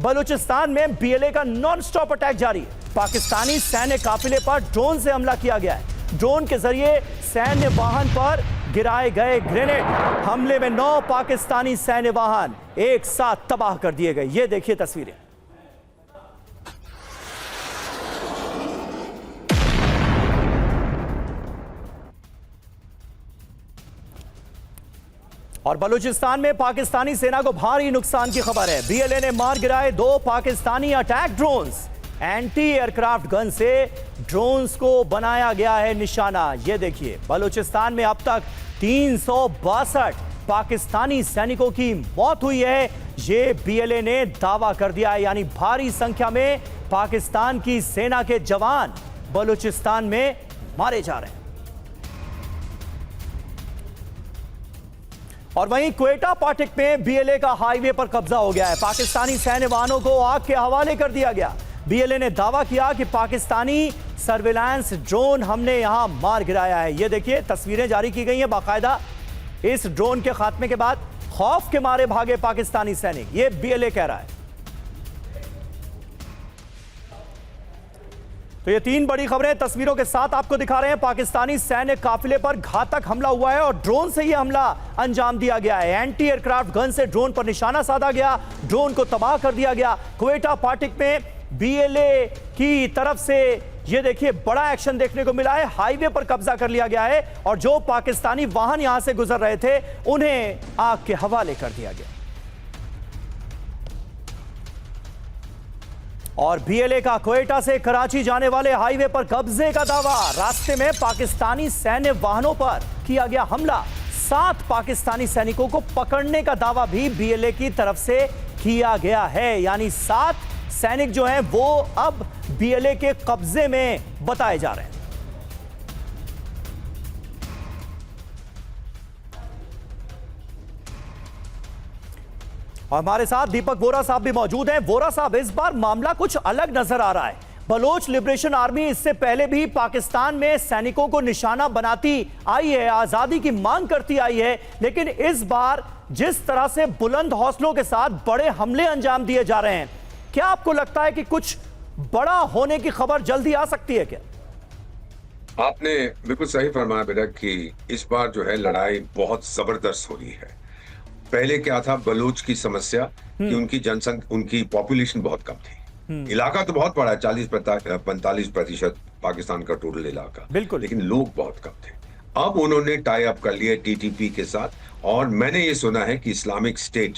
बलूचिस्तान में बीएलए का non stop attack जारी है। पाकिस्तानी सैन्य काफिले पर ड्रोन से हमला किया गया है। ड्रोन के जरिए सैन्य वाहन पर गिराए गए ग्रेनेड हमले में 9 पाकिस्तानी सैन्य वाहन एक साथ तबाह कर दिए गए। ये देखिए तस्वीरें। और बलूचिस्तान में पाकिस्तानी सेना को भारी नुकसान की खबर है। बीएलए ने मार गिराए 2 Pakistani attack drones. Anti aircraft gun से ड्रोन्स को बनाया गया है निशाना। यह देखिए, बलूचिस्तान में अब तक 362 पाकिस्तानी सैनिकों की मौत हुई है। यह बीएलए ने दावा कर दिया है, यानी भारी संख्या में पाकिस्तान की सेना के जवान बलूचिस्तान में मारे जा रहे हैं। और वहीं क्वेटा पाटिक में बीएलए का हाईवे पर कब्जा हो गया है। पाकिस्तानी सैन्य वाहनों को आग के हवाले कर दिया गया। बीएलए ने दावा किया कि पाकिस्तानी सर्विलांस ड्रोन हमने यहां मार गिराया है। यह देखिए, तस्वीरें जारी की गई हैं बाकायदा। इस ड्रोन के खात्मे के बाद खौफ के मारे भागे पाकिस्तानी सैनिक, यह बीएलए कह रहा है। तो ये 3 बड़ी खबरें तस्वीरों के साथ आपको दिखा रहे हैं। पाकिस्तानी सैन्य काफिले पर घातक हमला हुआ है और ड्रोन से यह हमला अंजाम दिया गया है। एंटी एयरक्राफ्ट गन से ड्रोन पर निशाना साधा गया, ड्रोन को तबाह कर दिया गया। क्वेटा पाटिक में बीएलए की तरफ से ये देखिए बड़ा एक्शन देखने को मिला है। हाईवे पर कब्जा कर लिया गया है और जो पाकिस्तानी वाहन यहां से गुजर रहे थे उन्हें आग के हवाले कर दिया गया। और बीएलए का क्वेटा से कराची जाने वाले हाईवे पर कब्जे का दावा। रास्ते में पाकिस्तानी सैन्य वाहनों पर किया गया हमला। 7 पाकिस्तानी सैनिकों को पकड़ने का दावा भी बीएलए की तरफ से किया गया है, यानी 7 सैनिक जो हैं वो अब बीएलए के कब्जे में बताए जा रहे हैं। और हमारे साथ दीपक वोरा साहब भी मौजूद हैं। वोरा साहब, इस बार मामला कुछ अलग नजर आ रहा है। बलोच लिबरेशन आर्मी इससे पहले भी पाकिस्तान में सैनिकों को निशाना बनाती आई है, आजादी की मांग करती आई है, लेकिन इस बार जिस तरह से बुलंद हौसलों के साथ बड़े हमले अंजाम दिए जा रहे हैं, क्या आपको लगता है कि कुछ बड़ा होने की खबर जल्दी आ सकती है क्या? आपने बिल्कुल सही फरमाया बेटा कि इस बार जो है लड़ाई बहुत जबरदस्त हो रही है। पहले क्या था, बलूच की समस्या कि उनकी जनसंख्या, उनकी पॉपुलेशन बहुत कम थी। इलाका तो बहुत बड़ा है, 40-45% पाकिस्तान का टोटल इलाका, बिल्कुल, लेकिन लोग बहुत कम थे। अब उन्होंने टाई अप कर लिया टीटीपी के साथ, और मैंने ये सुना है कि इस्लामिक स्टेट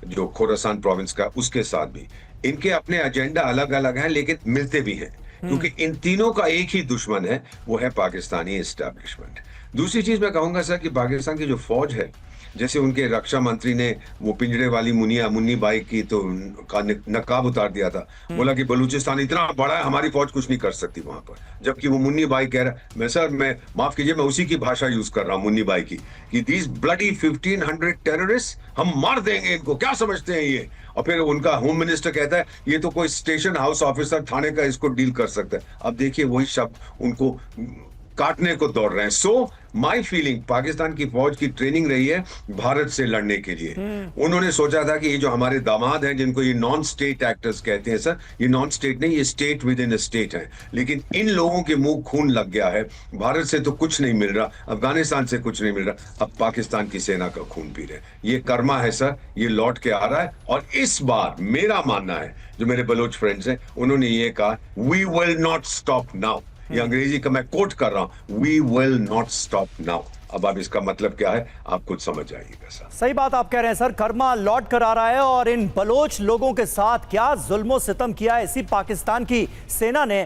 जो खोरासान प्रोविंस का, उसके साथ भी इनके अपने एजेंडा अलग अलग हैं, लेकिन मिलते भी हैं, क्योंकि इन तीनों का एक ही दुश्मन है, वो है पाकिस्तानी एस्टैब्लिशमेंट। दूसरी चीज मैं कहूंगा सर कि पाकिस्तान की जो फौज है, जैसे उनके रक्षा मंत्री ने वो पिंजरे वाली मुन्नी बाई की तो का नकाब उतार दिया था, बोला कि बलूचिस्तान इतना बड़ा है, हमारी फौज कुछ नहीं कर सकती वहां पर, जबकि वो मुन्नी बाई कह रहा, मैं माफ कीजिए, मैं उसी की भाषा यूज कर रहा हूं मुन्नी बाई की, कि दीज ब्लडी 1500 टेररिस्ट, हम मार देंगे इनको, क्या समझते हैं ये। और फिर उनका होम मिनिस्टर कहता है ये तो कोई स्टेशन हाउस ऑफिसर थाने का इसको डील कर सकता है। अब देखिए वही शब्द उनको काटने को दौड़ रहे हैं। सो माई फीलिंग, पाकिस्तान की फौज की ट्रेनिंग रही है भारत से लड़ने के लिए। उन्होंने सोचा था कि ये जो हमारे दामाद हैं, जिनको ये नॉन स्टेट एक्टर्स कहते हैं सर, ये नॉन स्टेट नहीं, ये state with in a state है, लेकिन इन लोगों के मुंह खून लग गया है। भारत से तो कुछ नहीं मिल रहा, अफगानिस्तान से कुछ नहीं मिल रहा, अब पाकिस्तान की सेना का खून पी रहे। ये कर्मा है सर, ये लौट के आ रहा है। और इस बार मेरा मानना है, जो मेरे बलोच फ्रेंड्स हैं, उन्होंने ये कहा, we will not stop now. ये अंग्रेजी का मैं कोट कर रहा हूं, we will not stop now. अब इसका मतलब क्या है आप खुद समझ जाइएगा सर। सही बात आप कह रहे हैं सर, कर्मा लौट कर आ रहा है और इन बलोच लोगों के साथ क्या जुल्मो सितम किया है इसी पाकिस्तान की सेना ने,